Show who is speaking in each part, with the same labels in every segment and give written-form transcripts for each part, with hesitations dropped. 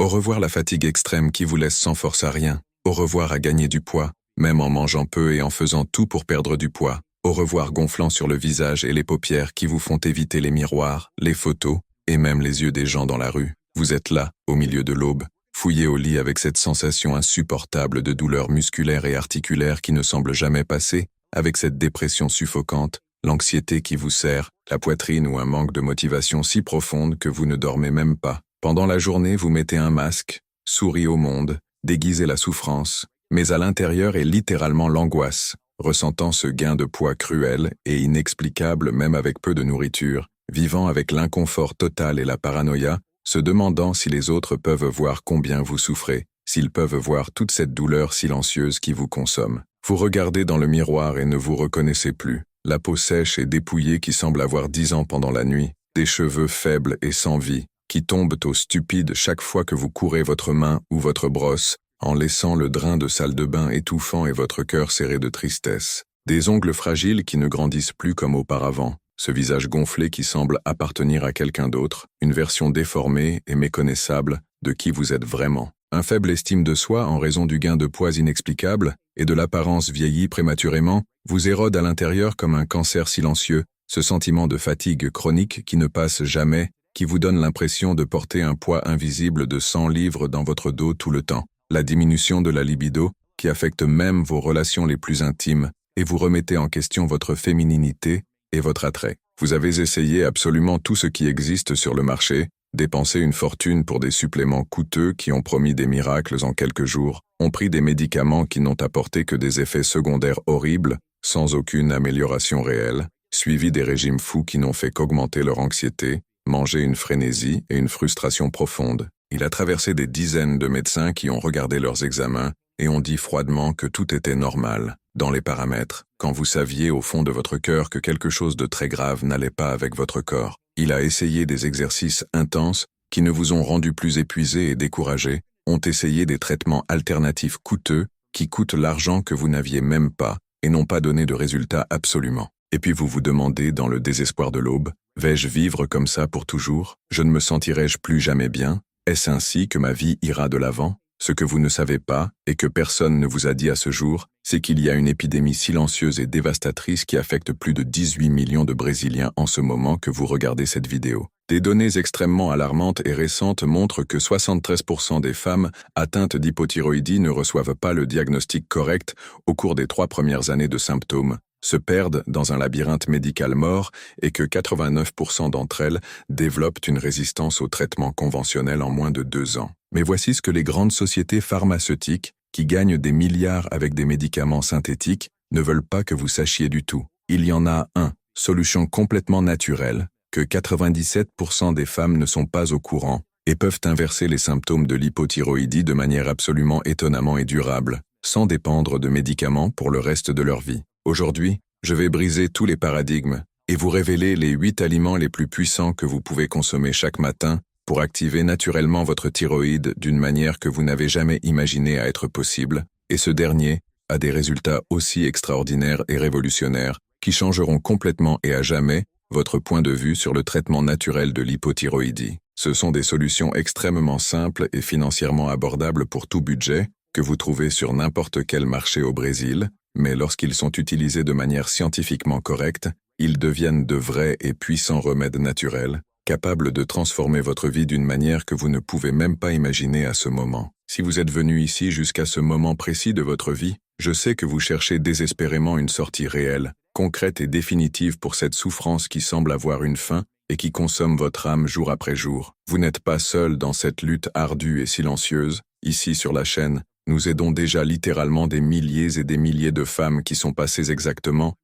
Speaker 1: Au revoir la fatigue extrême qui vous laisse sans force à rien. Au revoir à gagner du poids, même en mangeant peu et en faisant tout pour perdre du poids. Au revoir gonflant sur le visage et les paupières qui vous font éviter les miroirs, les photos, et même les yeux des gens dans la rue. Vous êtes là, au milieu de l'aube, fouillé au lit avec cette sensation insupportable de douleur musculaire et articulaire qui ne semble jamais passer, avec cette dépression suffocante, l'anxiété qui vous serre, la poitrine ou un manque de motivation si profonde que vous ne dormez même pas. Pendant la journée, vous mettez un masque, souriez au monde, déguisez la souffrance, mais à l'intérieur est littéralement l'angoisse, ressentant ce gain de poids cruel et inexplicable même avec peu de nourriture, vivant avec l'inconfort total et la paranoïa, se demandant si les autres peuvent voir combien vous souffrez, s'ils peuvent voir toute cette douleur silencieuse qui vous consomme. Vous regardez dans le miroir et ne vous reconnaissez plus, la peau sèche et dépouillée qui semble avoir 10 ans pendant la nuit, des cheveux faibles et sans vie, qui tombent au stupide chaque fois que vous courez votre main ou votre brosse, en laissant le drain de salle de bain étouffant et votre cœur serré de tristesse. Des ongles fragiles qui ne grandissent plus comme auparavant, ce visage gonflé qui semble appartenir à quelqu'un d'autre, une version déformée et méconnaissable de qui vous êtes vraiment. Un faible estime de soi en raison du gain de poids inexplicable et de l'apparence vieillie prématurément vous érode à l'intérieur comme un cancer silencieux, ce sentiment de fatigue chronique qui ne passe jamais, qui vous donne l'impression de porter un poids invisible de 100 livres dans votre dos tout le temps. La diminution de la libido, qui affecte même vos relations les plus intimes, et vous remettez en question votre fémininité et votre attrait. Vous avez essayé absolument tout ce qui existe sur le marché, dépensé une fortune pour des suppléments coûteux qui ont promis des miracles en quelques jours, ont pris des médicaments qui n'ont apporté que des effets secondaires horribles, sans aucune amélioration réelle, suivi des régimes fous qui n'ont fait qu'augmenter leur anxiété, manger une frénésie et une frustration profonde. Il a traversé des dizaines de médecins qui ont regardé leurs examens et ont dit froidement que tout était normal, dans les paramètres, quand vous saviez au fond de votre cœur que quelque chose de très grave n'allait pas avec votre corps. Il a essayé des exercices intenses qui ne vous ont rendu plus épuisé et découragé, ont essayé des traitements alternatifs coûteux qui coûtent l'argent que vous n'aviez même pas et n'ont pas donné de résultat absolument. Et puis vous vous demandez dans le désespoir de l'aube, vais-je vivre comme ça pour toujours? Je ne me sentirai-je plus jamais bien? Est-ce ainsi que ma vie ira de l'avant? Ce que vous ne savez pas, et que personne ne vous a dit à ce jour, c'est qu'il y a une épidémie silencieuse et dévastatrice qui affecte plus de 18 millions de Brésiliens en ce moment que vous regardez cette vidéo. Des données extrêmement alarmantes et récentes montrent que 73% des femmes atteintes d'hypothyroïdie ne reçoivent pas le diagnostic correct au cours des 3 premières années de symptômes, se perdent dans un labyrinthe médical mort et que 89% d'entre elles développent une résistance au traitement conventionnel en moins de 2 ans. Mais voici ce que les grandes sociétés pharmaceutiques, qui gagnent des milliards avec des médicaments synthétiques, ne veulent pas que vous sachiez du tout. Il y en a un, solution complètement naturelle, que 97% des femmes ne sont pas au courant et peuvent inverser les symptômes de l'hypothyroïdie de manière absolument étonnamment et durable, sans dépendre de médicaments pour le reste de leur vie. Aujourd'hui, je vais briser tous les paradigmes et vous révéler les 8 aliments les plus puissants que vous pouvez consommer chaque matin pour activer naturellement votre thyroïde d'une manière que vous n'avez jamais imaginé à être possible, et ce dernier a des résultats aussi extraordinaires et révolutionnaires qui changeront complètement et à jamais votre point de vue sur le traitement naturel de l'hypothyroïdie. Ce sont des solutions extrêmement simples et financièrement abordables pour tout budget, que vous trouvez sur n'importe quel marché au Brésil, mais lorsqu'ils sont utilisés de manière scientifiquement correcte, ils deviennent de vrais et puissants remèdes naturels, capables de transformer votre vie d'une manière que vous ne pouvez même pas imaginer à ce moment. Si vous êtes venu ici jusqu'à ce moment précis de votre vie, je sais que vous cherchez désespérément une sortie réelle, concrète et définitive pour cette souffrance qui semble avoir une fin et qui consomme votre âme jour après jour. Vous n'êtes pas seul dans cette lutte ardue et silencieuse. Ici sur la chaîne, nous aidons déjà littéralement des milliers et des milliers de femmes qui sont passées exactement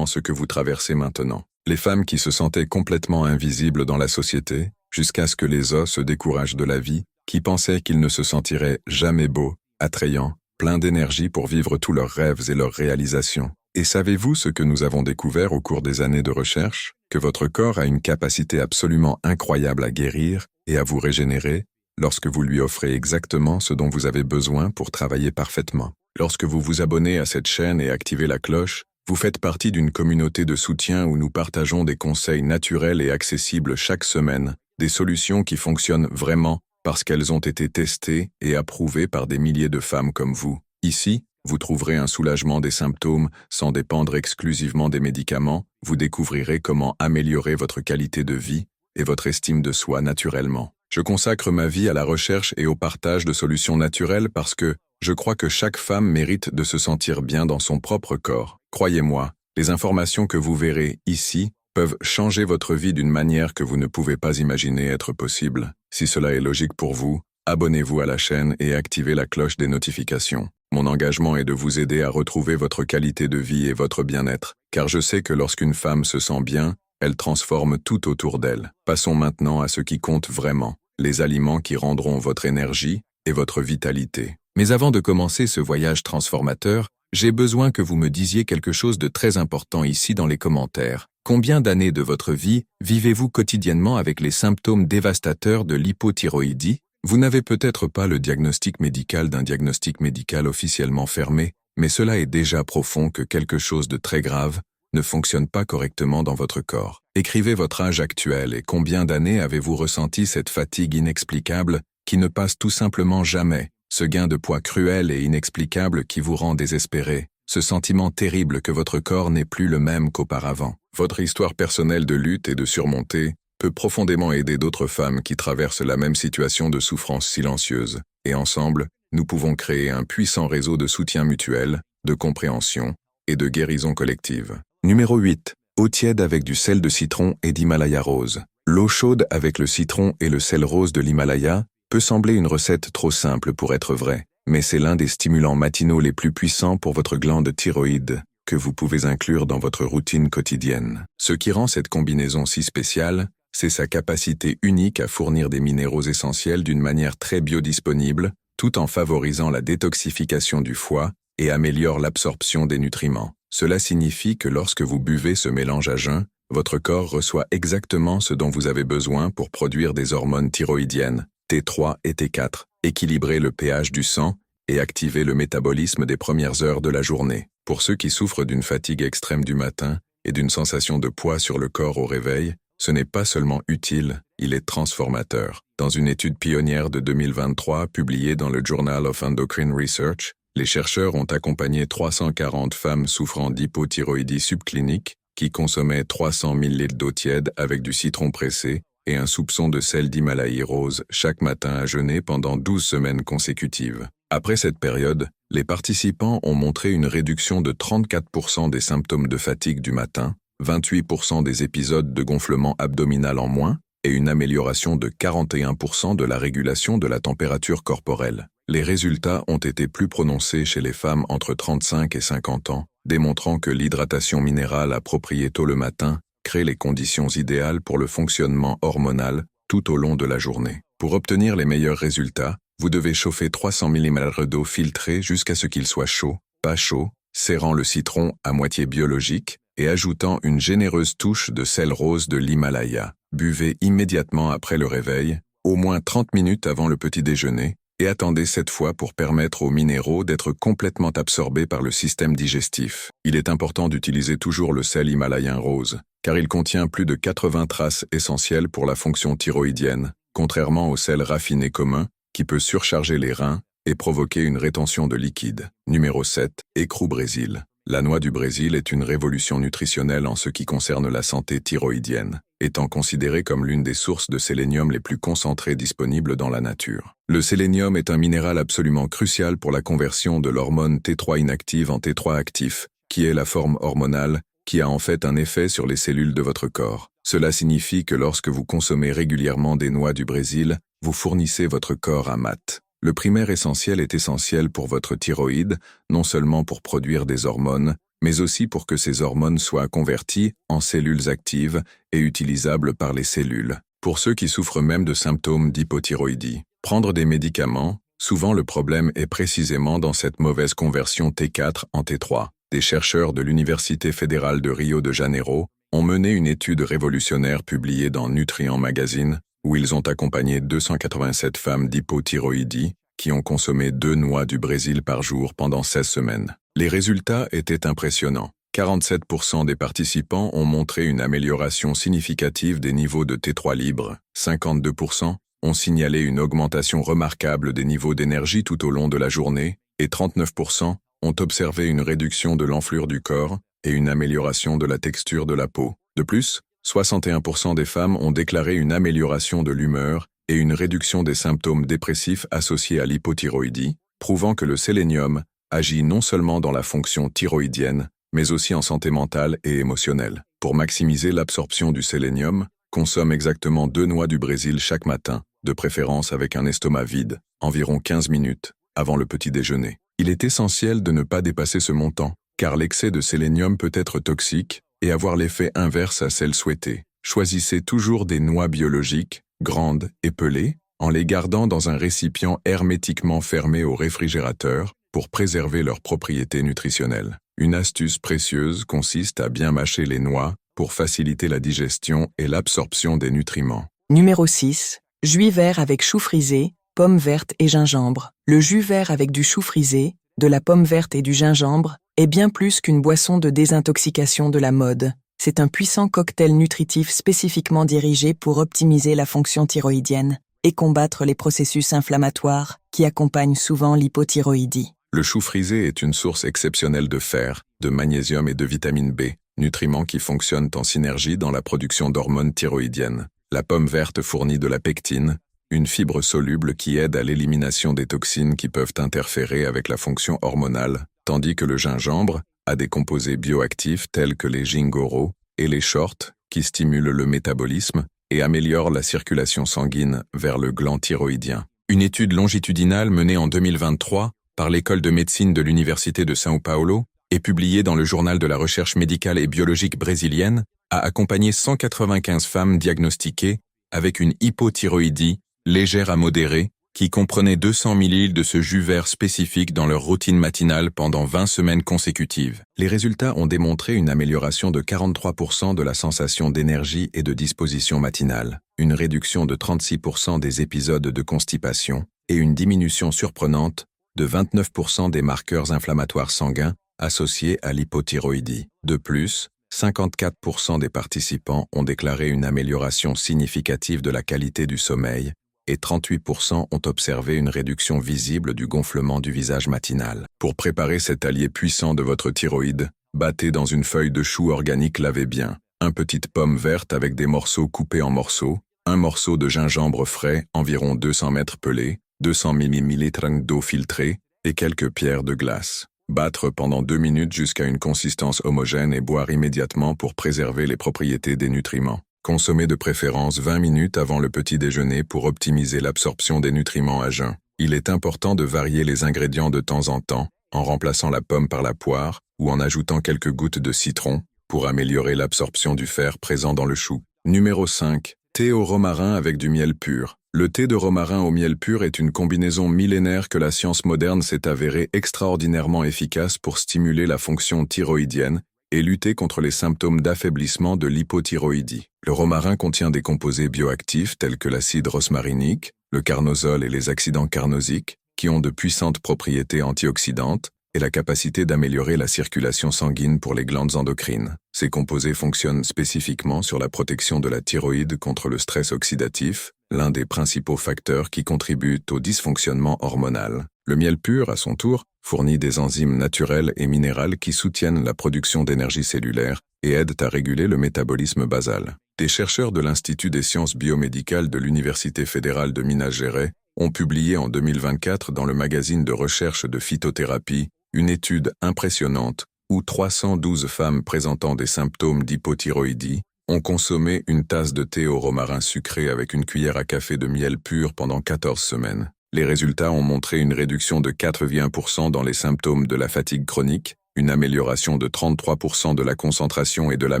Speaker 1: ce que vous traversez maintenant. Les femmes qui se sentaient complètement invisibles dans la société, jusqu'à ce que les os se découragent de la vie, qui pensaient qu'ils ne se sentiraient jamais beaux, attrayants, pleins d'énergie pour vivre tous leurs rêves et leurs réalisations. Et savez-vous ce que nous avons découvert au cours des années de recherche? Que votre corps a une capacité absolument incroyable à guérir et à vous régénérer lorsque vous lui offrez exactement ce dont vous avez besoin pour travailler parfaitement. Lorsque vous vous abonnez à cette chaîne et activez la cloche, vous faites partie d'une communauté de soutien où nous partageons des conseils naturels et accessibles chaque semaine, des solutions qui fonctionnent vraiment parce qu'elles ont été testées et approuvées par des milliers de femmes comme vous. Ici, vous trouverez un soulagement des symptômes sans dépendre exclusivement des médicaments, vous découvrirez comment améliorer votre qualité de vie et votre estime de soi naturellement. Je consacre ma vie à la recherche et au partage de solutions naturelles parce que je crois que chaque femme mérite de se sentir bien dans son propre corps. Croyez-moi, les informations que vous verrez ici peuvent changer votre vie d'une manière que vous ne pouvez pas imaginer être possible. Si cela est logique pour vous, abonnez-vous à la chaîne et activez la cloche des notifications. Mon engagement est de vous aider à retrouver votre qualité de vie et votre bien-être, car je sais que lorsqu'une femme se sent bien, elle transforme tout autour d'elle. Passons maintenant à ce qui compte vraiment, les aliments qui rendront votre énergie et votre vitalité. Mais avant de commencer ce voyage transformateur, j'ai besoin que vous me disiez quelque chose de très important ici dans les commentaires. Combien d'années de votre vie vivez-vous quotidiennement avec les symptômes dévastateurs de l'hypothyroïdie? Vous n'avez peut-être pas le diagnostic médical d'un diagnostic médical officiellement fermé, mais cela est déjà profond que quelque chose de très grave ne fonctionne pas correctement dans votre corps. Écrivez votre âge actuel et combien d'années avez-vous ressenti cette fatigue inexplicable qui ne passe tout simplement jamais, ce gain de poids cruel et inexplicable qui vous rend désespéré, ce sentiment terrible que votre corps n'est plus le même qu'auparavant. Votre histoire personnelle de lutte et de surmontée peut profondément aider d'autres femmes qui traversent la même situation de souffrance silencieuse, et ensemble, nous pouvons créer un puissant réseau de soutien mutuel, de compréhension et de guérison collective. Numéro 8. Eau tiède avec du sel de citron et d'Himalaya rose. L'eau chaude avec le citron et le sel rose de l'Himalaya peut sembler une recette trop simple pour être vraie, mais c'est l'un des stimulants matinaux les plus puissants pour votre glande thyroïde que vous pouvez inclure dans votre routine quotidienne. Ce qui rend cette combinaison si spéciale, c'est sa capacité unique à fournir des minéraux essentiels d'une manière très biodisponible, tout en favorisant la détoxification du foie et améliore l'absorption des nutriments. Cela signifie que lorsque vous buvez ce mélange à jeun, votre corps reçoit exactement ce dont vous avez besoin pour produire des hormones thyroïdiennes, T3 et T4, équilibrer le pH du sang et activer le métabolisme des premières heures de la journée. Pour ceux qui souffrent d'une fatigue extrême du matin et d'une sensation de poids sur le corps au réveil, ce n'est pas seulement utile, il est transformateur. Dans une étude pionnière de 2023 publiée dans le Journal of Endocrine Research, les chercheurs ont accompagné 340 femmes souffrant d'hypothyroïdie subclinique qui consommaient 300 ml d'eau tiède avec du citron pressé et un soupçon de sel d'Himalaya rose chaque matin à jeûner pendant 12 semaines consécutives. Après cette période, les participants ont montré une réduction de 34% des symptômes de fatigue du matin, 28% des épisodes de gonflement abdominal en moins et une amélioration de 41% de la régulation de la température corporelle. Les résultats ont été plus prononcés chez les femmes entre 35 et 50 ans, démontrant que l'hydratation minérale appropriée tôt le matin crée les conditions idéales pour le fonctionnement hormonal tout au long de la journée. Pour obtenir les meilleurs résultats, vous devez chauffer 300 ml d'eau filtrée jusqu'à ce qu'il soit chaud, pas chaud, serrant le citron à moitié biologique et ajoutant une généreuse touche de sel rose de l'Himalaya. Buvez immédiatement après le réveil, au moins 30 minutes avant le petit déjeuner, et attendez 7 fois pour permettre aux minéraux d'être complètement absorbés par le système digestif. Il est important d'utiliser toujours le sel himalayen rose, car il contient plus de 80 traces essentielles pour la fonction thyroïdienne, contrairement au sel raffiné commun, qui peut surcharger les reins et provoquer une rétention de liquide. Numéro 7. Écrou Brésil. La noix du Brésil est une révolution nutritionnelle en ce qui concerne la santé thyroïdienne, étant considérée comme l'une des sources de sélénium les plus concentrées disponibles dans la nature. Le sélénium est un minéral absolument crucial pour la conversion de l'hormone T3 inactive en T3 actif, qui est la forme hormonale qui a en fait un effet sur les cellules de votre corps. Cela signifie que lorsque vous consommez régulièrement des noix du Brésil, vous fournissez votre corps à mat. Le primaire essentiel est essentiel pour votre thyroïde, non seulement pour produire des hormones, mais aussi pour que ces hormones soient converties en cellules actives et utilisables par les cellules. Pour ceux qui souffrent même de symptômes d'hypothyroïdie, prendre des médicaments, souvent le problème est précisément dans cette mauvaise conversion T4 en T3. Des chercheurs de l'Université fédérale de Rio de Janeiro ont mené une étude révolutionnaire publiée dans Nutrient Magazine, où ils ont accompagné 287 femmes d'hypothyroïdie qui ont consommé 2 noix du Brésil par jour pendant 16 semaines. Les résultats étaient impressionnants. 47% des participants ont montré une amélioration significative des niveaux de T3 libre, 52% ont signalé une augmentation remarquable des niveaux d'énergie tout au long de la journée, et 39% ont observé une réduction de l'enflure du corps et une amélioration de la texture de la peau. De plus, 61% des femmes ont déclaré une amélioration de l'humeur et une réduction des symptômes dépressifs associés à l'hypothyroïdie, prouvant que le sélénium agit non seulement dans la fonction thyroïdienne, mais aussi en santé mentale et émotionnelle. Pour maximiser l'absorption du sélénium, consomme exactement 2 noix du Brésil chaque matin, de préférence avec un estomac vide, environ 15 minutes, avant le petit déjeuner. Il est essentiel de ne pas dépasser ce montant, car l'excès de sélénium peut être toxique et avoir l'effet inverse à celle souhaitée. Choisissez toujours des noix biologiques, grandes et pelées, en les gardant dans un récipient hermétiquement fermé au réfrigérateur pour préserver leurs propriétés nutritionnelles. Une astuce précieuse consiste à bien mâcher les noix pour faciliter la digestion et l'absorption des nutriments.
Speaker 2: Numéro 6. Jus vert avec chou frisé, pommes vertes et gingembre. Le jus vert avec du chou frisé, de la pomme verte et du gingembre est bien plus qu'une boisson de désintoxication de la mode. C'est un puissant cocktail nutritif spécifiquement dirigé pour optimiser la fonction thyroïdienne et combattre les processus inflammatoires qui accompagnent souvent l'hypothyroïdie.
Speaker 1: Le chou frisé est une source exceptionnelle de fer, de magnésium et de vitamine B, nutriments qui fonctionnent en synergie dans la production d'hormones thyroïdiennes. La pomme verte fournit de la pectine, une fibre soluble qui aide à l'élimination des toxines qui peuvent interférer avec la fonction hormonale, tandis que le gingembre a des composés bioactifs tels que les gingoros et les shorts qui stimulent le métabolisme et améliorent la circulation sanguine vers le gland thyroïdien. Une étude longitudinale menée en 2023 par l'École de médecine de l'Université de São Paulo et publiée dans le Journal de la recherche médicale et biologique brésilienne a accompagné 195 femmes diagnostiquées avec une hypothyroïdie légère à modérée qui comprenait 200 ml de ce jus vert spécifique dans leur routine matinale pendant 20 semaines consécutives. Les résultats ont démontré une amélioration de 43% de la sensation d'énergie et de disposition matinale, une réduction de 36% des épisodes de constipation et une diminution surprenante de 29% des marqueurs inflammatoires sanguins associés à l'hypothyroïdie. De plus, 54% des participants ont déclaré une amélioration significative de la qualité du sommeil et 38% ont observé une réduction visible du gonflement du visage matinal. Pour préparer cet allié puissant de votre thyroïde, battez dans une feuille de chou organique lavée bien, une petite pomme verte avec des morceaux coupés en morceaux, un morceau de gingembre frais, environ 200 mètres pelés, 200 ml d'eau filtrée et quelques pierres de glace. Battre pendant 2 minutes jusqu'à une consistance homogène et boire immédiatement pour préserver les propriétés des nutriments. Consommez de préférence 20 minutes avant le petit déjeuner pour optimiser l'absorption des nutriments à jeun. Il est important de varier les ingrédients de temps en temps, en remplaçant la pomme par la poire ou en ajoutant quelques gouttes de citron pour améliorer l'absorption du fer présent dans le chou. Numéro 5. Thé au romarin avec du miel pur. Le thé de romarin au miel pur est une combinaison millénaire que la science moderne s'est avérée extraordinairement efficace pour stimuler la fonction thyroïdienne et lutter contre les symptômes d'affaiblissement de l'hypothyroïdie. Le romarin contient des composés bioactifs tels que l'acide rosmarinique, le carnosol et les accidents carnosiques, qui ont de puissantes propriétés antioxydantes et la capacité d'améliorer la circulation sanguine pour les glandes endocrines. Ces composés fonctionnent spécifiquement sur la protection de la thyroïde contre le stress oxydatif, l'un des principaux facteurs qui contribuent au dysfonctionnement hormonal. Le miel pur, à son tour, fournit des enzymes naturelles et minérales qui soutiennent la production d'énergie cellulaire et aident à réguler le métabolisme basal. Des chercheurs de l'Institut des sciences biomédicales de l'Université fédérale de Minas Gerais ont publié en 2024 dans le magazine de recherche de phytothérapie une étude impressionnante où 312 femmes présentant des symptômes d'hypothyroïdie ont consommé une tasse de thé au romarin sucré avec une cuillère à café de miel pur pendant 14 semaines. Les résultats ont montré une réduction de 4,1% dans les symptômes de la fatigue chronique, une amélioration de 33% de la concentration et de la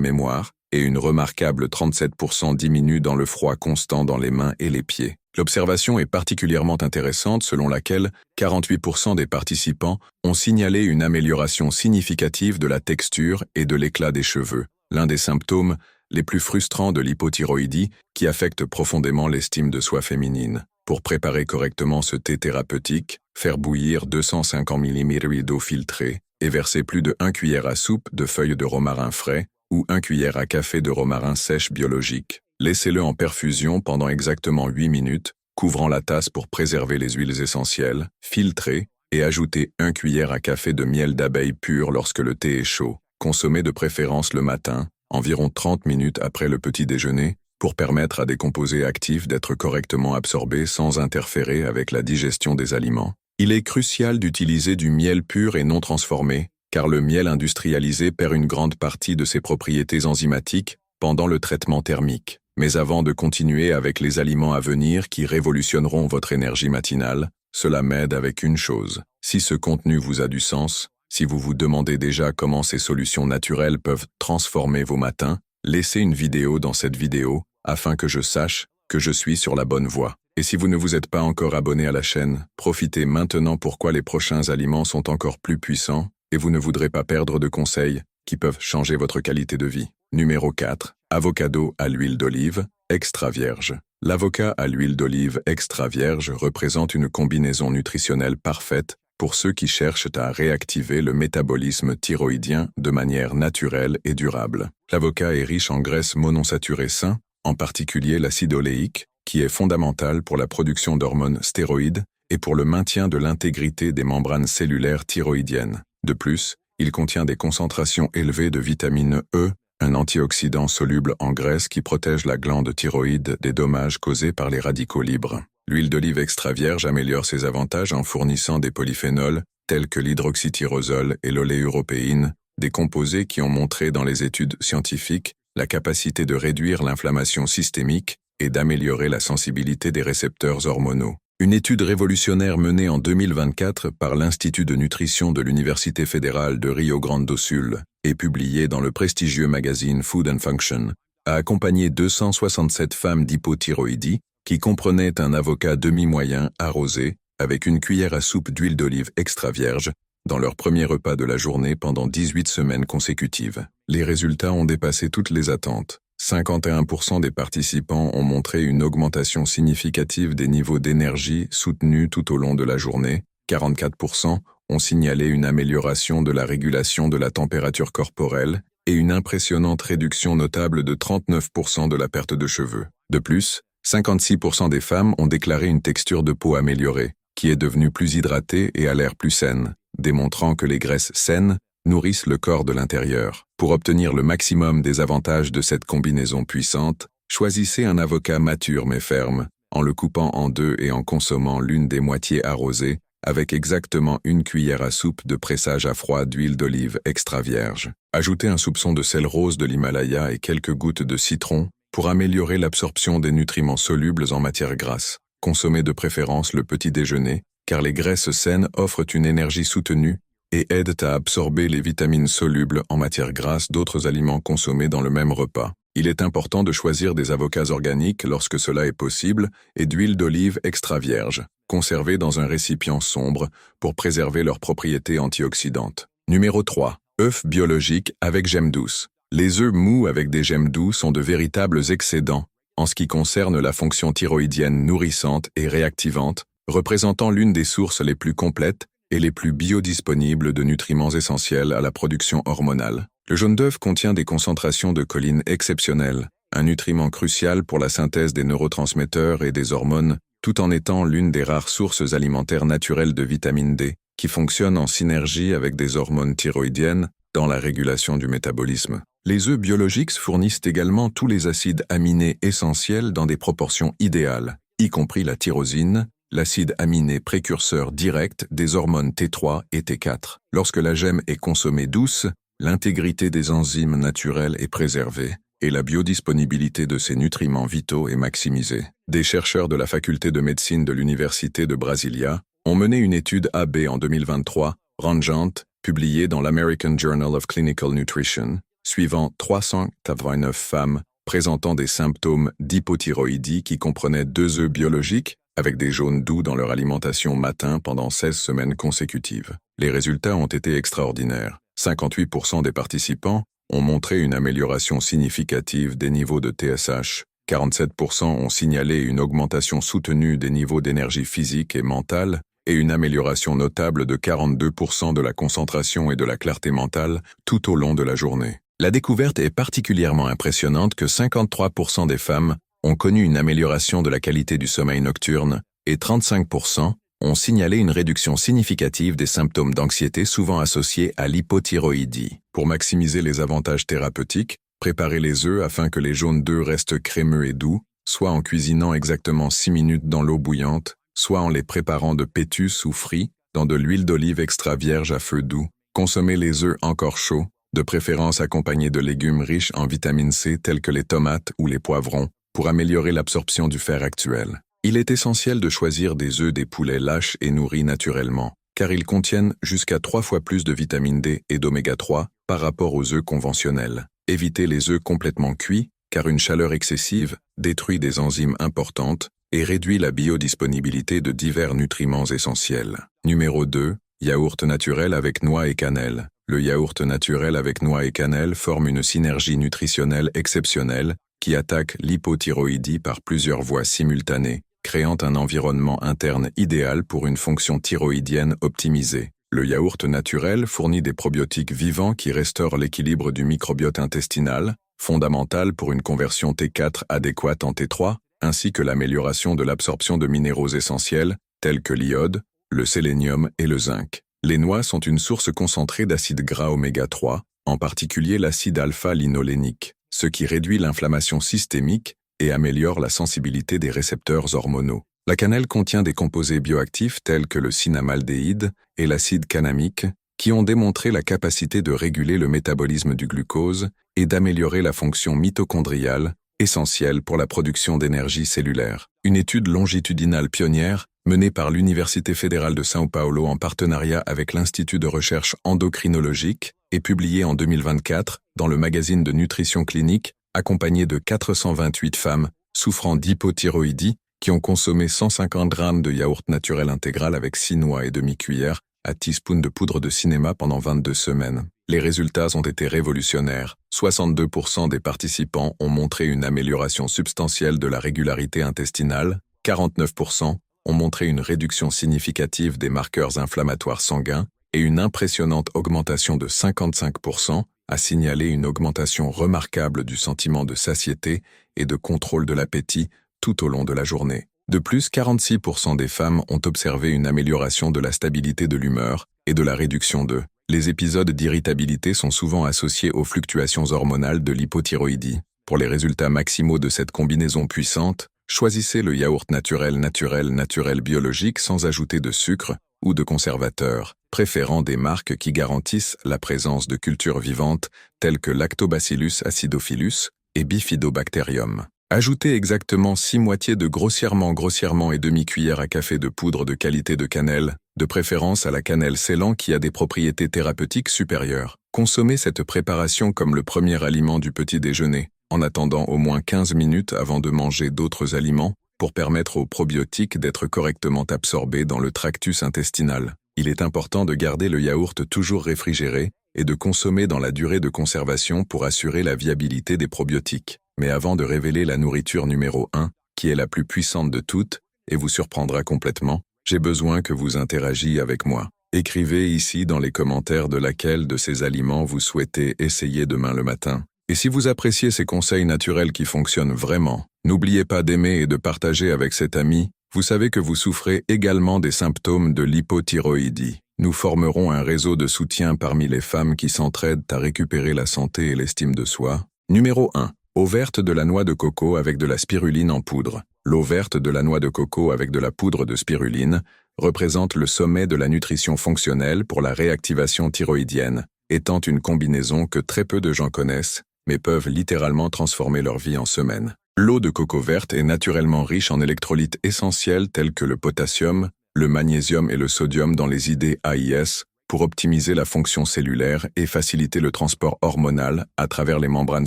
Speaker 1: mémoire, et une remarquable 37% diminue dans le froid constant dans les mains et les pieds. L'observation est particulièrement intéressante selon laquelle 48% des participants ont signalé une amélioration significative de la texture et de l'éclat des cheveux, l'un des symptômes les plus frustrants de l'hypothyroïdie qui affecte profondément l'estime de soi féminine. Pour préparer correctement ce thé thérapeutique, faire bouillir 250 ml d'eau filtrée et verser plus de 1 cuillère à soupe de feuilles de romarin frais ou 1 cuillère à café de romarin sèche biologique. Laissez-le en perfusion pendant exactement 8 minutes, couvrant la tasse pour préserver les huiles essentielles, filtrez et ajoutez 1 cuillère à café de miel d'abeille pur lorsque le thé est chaud. Consommez de préférence le matin, environ 30 minutes après le petit déjeuner, pour permettre à des composés actifs d'être correctement absorbés sans interférer avec la digestion des aliments. Il est crucial d'utiliser du miel pur et non transformé, car le miel industrialisé perd une grande partie de ses propriétés enzymatiques pendant le traitement thermique. Mais avant de continuer avec les aliments à venir qui révolutionneront votre énergie matinale, cela m'aide avec une chose. Si ce contenu vous a du sens, si vous vous demandez déjà comment ces solutions naturelles peuvent transformer vos matins, laissez une vidéo dans cette vidéo, afin que je sache que je suis sur la bonne voie. Et si vous ne vous êtes pas encore abonné à la chaîne, profitez maintenant pourquoi les prochains aliments sont encore plus puissants, et vous ne voudrez pas perdre de conseils qui peuvent changer votre qualité de vie. Numéro 4. Avocado à l'huile d'olive, extra vierge. L'avocat à l'huile d'olive extra vierge représente une combinaison nutritionnelle parfaite pour ceux qui cherchent à réactiver le métabolisme thyroïdien de manière naturelle et durable. L'avocat est riche en graisses monosaturées sains, en particulier l'acide oléique, qui est fondamental pour la production d'hormones stéroïdes et pour le maintien de l'intégrité des membranes cellulaires thyroïdiennes. De plus, il contient des concentrations élevées de vitamine E, un antioxydant soluble en graisse qui protège la glande thyroïde des dommages causés par les radicaux libres. L'huile d'olive extra vierge améliore ses avantages en fournissant des polyphénols, tels que l'hydroxytyrosol et l'oléuropéine, des composés qui ont montré dans les études scientifiques la capacité de réduire l'inflammation systémique et d'améliorer la sensibilité des récepteurs hormonaux. Une étude révolutionnaire menée en 2024 par l'Institut de nutrition de l'Université fédérale de Rio Grande do Sul et publiée dans le prestigieux magazine Food and Function a accompagné 267 femmes d'hypothyroïdie qui comprenaient un avocat demi-moyen arrosé avec une cuillère à soupe d'huile d'olive extra vierge dans leur premier repas de la journée pendant 18 semaines consécutives. Les résultats ont dépassé toutes les attentes. 51% des participants ont montré une augmentation significative des niveaux d'énergie soutenus tout au long de la journée, 44% ont signalé une amélioration de la régulation de la température corporelle et une impressionnante réduction notable de 39% de la perte de cheveux. De plus, 56% des femmes ont déclaré une texture de peau améliorée, qui est devenue plus hydratée et a l'air plus saine, démontrant que les graisses saines nourrissent le corps de l'intérieur. Pour obtenir le maximum des avantages de cette combinaison puissante, choisissez un avocat mature mais ferme, en le coupant en deux et en consommant l'une des moitiés arrosées, avec exactement 1 cuillère à soupe de pressage à froid d'huile d'olive extra vierge. Ajoutez un soupçon de sel rose de l'Himalaya et quelques gouttes de citron pour améliorer l'absorption des nutriments solubles en matière grasse. Consommez de préférence le petit déjeuner, car les graisses saines offrent une énergie soutenue et aident à absorber les vitamines solubles en matière grasse d'autres aliments consommés dans le même repas. Il est important de choisir des avocats organiques lorsque cela est possible et d'huile d'olive extra vierge, conservée dans un récipient sombre pour préserver leurs propriétés antioxydantes. Numéro 3. œufs biologiques avec gemmes douces. Les œufs mous avec des gemmes douces sont de véritables excédents en ce qui concerne la fonction thyroïdienne nourrissante et réactivante, représentant l'une des sources les plus complètes et les plus biodisponibles de nutriments essentiels à la production hormonale. Le jaune d'œuf contient des concentrations de choline exceptionnelles, un nutriment crucial pour la synthèse des neurotransmetteurs et des hormones, tout en étant l'une des rares sources alimentaires naturelles de vitamine D, qui fonctionne en synergie avec des hormones thyroïdiennes dans la régulation du métabolisme. Les œufs biologiques fournissent également tous les acides aminés essentiels dans des proportions idéales, y compris la tyrosine, l'acide aminé précurseur direct des hormones T3 et T4. Lorsque la gemme est consommée douce, l'intégrité des enzymes naturelles est préservée et la biodisponibilité de ces nutriments vitaux est maximisée. Des chercheurs de la faculté de médecine de l'Université de Brasilia ont mené une étude AB en 2023, rangeante, publiée dans l'American Journal of Clinical Nutrition, suivant 389 femmes présentant des symptômes d'hypothyroïdie qui comprenaient 2 œufs biologiques avec des jaunes doux dans leur alimentation matin pendant 16 semaines consécutives. Les résultats ont été extraordinaires. 58% des participants ont montré une amélioration significative des niveaux de TSH. 47% ont signalé une augmentation soutenue des niveaux d'énergie physique et mentale et une amélioration notable de 42% de la concentration et de la clarté mentale tout au long de la journée. La découverte est particulièrement impressionnante que 53% des femmes ont connu une amélioration de la qualité du sommeil nocturne et 35% ont signalé une réduction significative des symptômes d'anxiété souvent associés à l'hypothyroïdie. Pour maximiser les avantages thérapeutiques, préparez les œufs afin que les jaunes d'œufs restent crémeux et doux, soit en cuisinant exactement 6 minutes dans l'eau bouillante, soit en les préparant de pétus ou frits dans de l'huile d'olive extra vierge à feu doux. Consommez les œufs encore chauds, de préférence accompagnés de légumes riches en vitamine C tels que les tomates ou les poivrons, pour améliorer l'absorption du fer actuel. Il est essentiel de choisir des œufs des poulets lâches et nourris naturellement, car ils contiennent jusqu'à 3 fois plus de vitamine D et d'oméga 3 par rapport aux œufs conventionnels. Évitez les œufs complètement cuits, car une chaleur excessive détruit des enzymes importantes et réduit la biodisponibilité de divers nutriments essentiels. Numéro 2. Yaourt naturel avec noix et cannelle. Le yaourt naturel avec noix et cannelle forme une synergie nutritionnelle exceptionnelle qui attaque l'hypothyroïdie par plusieurs voies simultanées, créant un environnement interne idéal pour une fonction thyroïdienne optimisée. Le yaourt naturel fournit des probiotiques vivants qui restaurent l'équilibre du microbiote intestinal, fondamental pour une conversion T4 adéquate en T3, ainsi que l'amélioration de l'absorption de minéraux essentiels, tels que l'iode, le sélénium et le zinc. Les noix sont une source concentrée d'acides gras oméga 3, en particulier l'acide alpha-linolénique, ce qui réduit l'inflammation systémique et améliore la sensibilité des récepteurs hormonaux. La cannelle contient des composés bioactifs tels que le cinamaldéhyde et l'acide cannamique, qui ont démontré la capacité de réguler le métabolisme du glucose et d'améliorer la fonction mitochondriale, essentielle pour la production d'énergie cellulaire. Une étude longitudinale pionnière, menée par l'Université fédérale de São Paulo en partenariat avec l'Institut de recherche endocrinologique, est publiée en 2024 dans le magazine de nutrition clinique, accompagnée de 428 femmes souffrant d'hypothyroïdie qui ont consommé 150 grammes de yaourt naturel intégral avec 6 noix et demi-cuillère à teaspoon de poudre de cinéma pendant 22 semaines. Les résultats ont été révolutionnaires. 62% des participants ont montré une amélioration substantielle de la régularité intestinale, 49% ont montré une réduction significative des marqueurs inflammatoires sanguins et une impressionnante augmentation de 55% a signalé une augmentation remarquable du sentiment de satiété et de contrôle de l'appétit tout au long de la journée. De plus, 46% des femmes ont observé une amélioration de la stabilité de l'humeur et de la réduction de. Les épisodes d'irritabilité sont souvent associés aux fluctuations hormonales de l'hypothyroïdie. Pour les résultats maximaux de cette combinaison puissante, choisissez le yaourt naturel biologique sans ajouter de sucre ou de conservateurs, préférant des marques qui garantissent la présence de cultures vivantes telles que Lactobacillus acidophilus et Bifidobacterium. Ajoutez exactement 6 moitiés de grossièrement et demi-cuillère à café de poudre de qualité de cannelle, de préférence à la cannelle Ceylan qui a des propriétés thérapeutiques supérieures. Consommez cette préparation comme le premier aliment du petit déjeuner, en attendant au moins 15 minutes avant de manger d'autres aliments, pour permettre aux probiotiques d'être correctement absorbés dans le tractus intestinal. Il est important de garder le yaourt toujours réfrigéré et de consommer dans la durée de conservation pour assurer la viabilité des probiotiques. Mais avant de révéler la nourriture numéro 1, qui est la plus puissante de toutes, et vous surprendra complètement, j'ai besoin que vous interagissiez avec moi. Écrivez ici dans les commentaires de laquelle de ces aliments vous souhaitez essayer demain le matin. Et si vous appréciez ces conseils naturels qui fonctionnent vraiment, n'oubliez pas d'aimer et de partager avec cet ami. Vous savez que vous souffrez également des symptômes de l'hypothyroïdie. Nous formerons un réseau de soutien parmi les femmes qui s'entraident à récupérer la santé et l'estime de soi. Numéro 1. Eau verte de la noix de coco avec de la spiruline en poudre. L'eau verte de la noix de coco avec de la poudre de spiruline représente le sommet de la nutrition fonctionnelle pour la réactivation thyroïdienne, étant une combinaison que très peu de gens connaissent, mais peuvent littéralement transformer leur vie en semaines. L'eau de coco verte est naturellement riche en électrolytes essentiels tels que le potassium, le magnésium et le sodium dans les IDAIS pour optimiser la fonction cellulaire et faciliter le transport hormonal à travers les membranes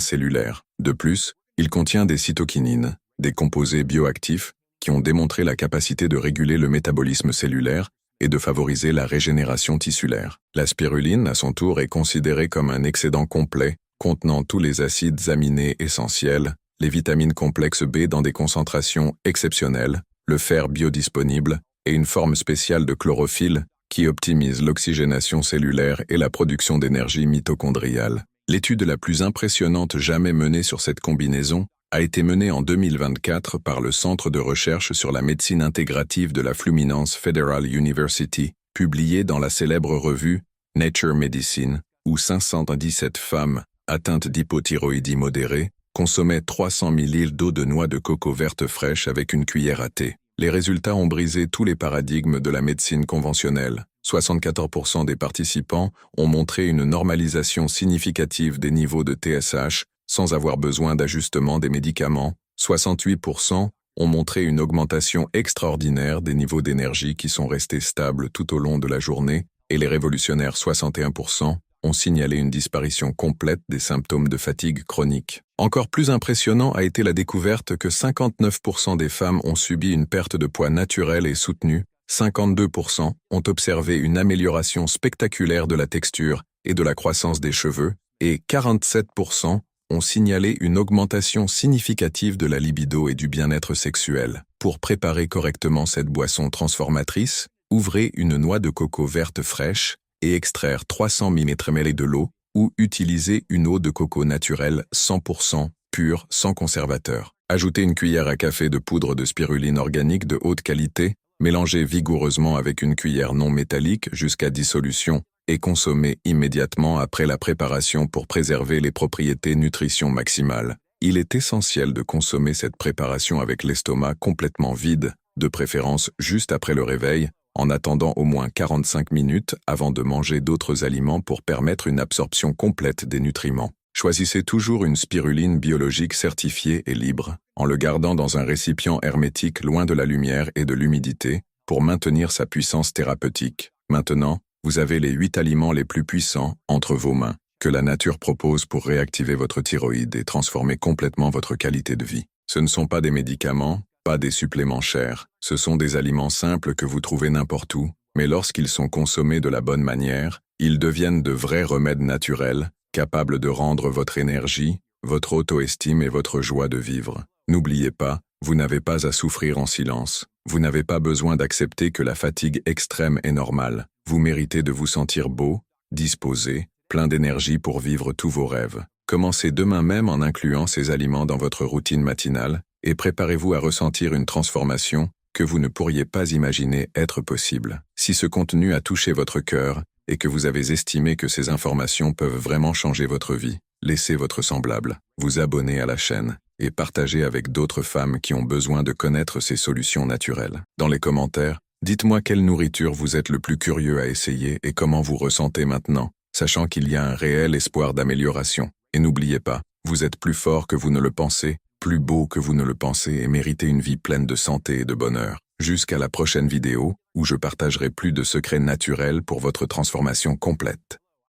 Speaker 1: cellulaires. De plus, il contient des cytokinines, des composés bioactifs qui ont démontré la capacité de réguler le métabolisme cellulaire et de favoriser la régénération tissulaire. La spiruline, à son tour, est considérée comme un excédent complet contenant tous les acides aminés essentiels, les vitamines complexes B dans des concentrations exceptionnelles, le fer biodisponible et une forme spéciale de chlorophylle qui optimise l'oxygénation cellulaire et la production d'énergie mitochondriale. L'étude la plus impressionnante jamais menée sur cette combinaison a été menée en 2024 par le Centre de recherche sur la médecine intégrative de la Fluminense Federal University, publiée dans la célèbre revue Nature Medicine, où 517 femmes atteintes d'hypothyroïdie modérée consommaient 300 ml d'eau de noix de coco verte fraîche avec une cuillère à thé. Les résultats ont brisé tous les paradigmes de la médecine conventionnelle. 74% des participants ont montré une normalisation significative des niveaux de TSH sans avoir besoin d'ajustement des médicaments. 68% ont montré une augmentation extraordinaire des niveaux d'énergie qui sont restés stables tout au long de la journée, et les révolutionnaires 61% ont signalé une disparition complète des symptômes de fatigue chronique. Encore plus impressionnant a été la découverte que 59% des femmes ont subi une perte de poids naturelle et soutenue, 52% ont observé une amélioration spectaculaire de la texture et de la croissance des cheveux, et 47% ont signalé une augmentation significative de la libido et du bien-être sexuel. Pour préparer correctement cette boisson transformatrice, ouvrez une noix de coco verte fraîche et extraire 300 ml de l'eau, ou utilisez une eau de coco naturelle 100% pure sans conservateur. Ajoutez une cuillère à café de poudre de spiruline organique de haute qualité, mélangez vigoureusement avec une cuillère non métallique jusqu'à dissolution et consommez immédiatement après la préparation pour préserver les propriétés nutrition maximale. Il est essentiel de consommer cette préparation avec l'estomac complètement vide, de préférence juste après le réveil, en attendant au moins 45 minutes avant de manger d'autres aliments pour permettre une absorption complète des nutriments. Choisissez toujours une spiruline biologique certifiée et libre, en le gardant dans un récipient hermétique loin de la lumière et de l'humidité, pour maintenir sa puissance thérapeutique. Maintenant, vous avez les 8 aliments les plus puissants entre vos mains, que la nature propose pour réactiver votre thyroïde et transformer complètement votre qualité de vie. Ce ne sont pas des médicaments, pas des suppléments chers, ce sont des aliments simples que vous trouvez n'importe où, mais lorsqu'ils sont consommés de la bonne manière, ils deviennent de vrais remèdes naturels, capables de rendre votre énergie, votre auto-estime et votre joie de vivre. N'oubliez pas, vous n'avez pas à souffrir en silence. Vous n'avez pas besoin d'accepter que la fatigue extrême est normale. Vous méritez de vous sentir beau, disposé, plein d'énergie pour vivre tous vos rêves. Commencez demain même en incluant ces aliments dans votre routine matinale et préparez-vous à ressentir une transformation que vous ne pourriez pas imaginer être possible. Si ce contenu a touché votre cœur et que vous avez estimé que ces informations peuvent vraiment changer votre vie, laissez votre semblable, vous abonner à la chaîne et partagez avec d'autres femmes qui ont besoin de connaître ces solutions naturelles. Dans les commentaires, dites-moi quelle nourriture vous êtes le plus curieux à essayer et comment vous ressentez maintenant, sachant qu'il y a un réel espoir d'amélioration. Et n'oubliez pas, vous êtes plus fort que vous ne le pensez, plus beau que vous ne le pensez et méritez une vie pleine de santé et de bonheur. Jusqu'à la prochaine vidéo, où je partagerai plus de secrets naturels pour votre transformation complète.